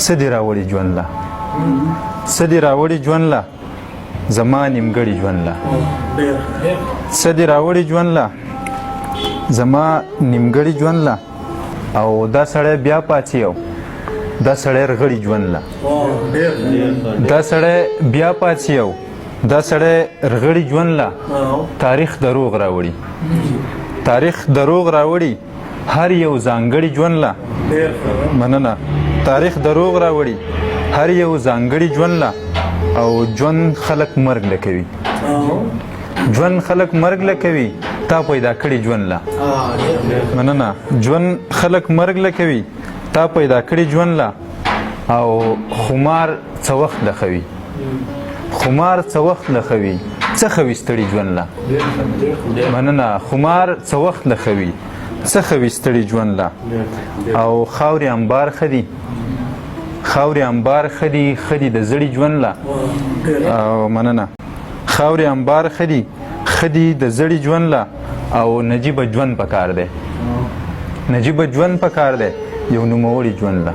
څه دې راوړي ژوند له څه دې راوړي ژوند له زما نیمګړي ژوند له څه دې راوړي ژوند له زما نیمګړي ژوند له او دا سړی بیا پاڅي دا سړی رغړي ژوند له دا سړی بیا پاڅي دا سړی رغړي ژوند له تاریخ دروغ راوړي تاریخ دروغ راوړي هر یو ځانګړي ژوند له مننه تاریخ دروغ راوړي هر یو ځانګړي ژوند له او ژوند خلک مرګ له کوي ژوند خلک مرګ له کوي تا پیدا کړي ژوند له مننه ژوند خلک مرګ له کوي تا پیدا کړي ژوند له او خمار څه وخت له خوي خمار څه وخت له خوي څه خوي ستړي ژوند له مننه خمار څه وخت له خوي څه خوي ستړي ژوند له او خاورې انبار خدي خاورې انبار خدي خدي د زړي ژوند له او مننه خاورې انبار خدي خدي د زړي ژوند له او نجیبه ژوند پکار دی نجیبه ژوند پکار دی یو نوموړي ژوند له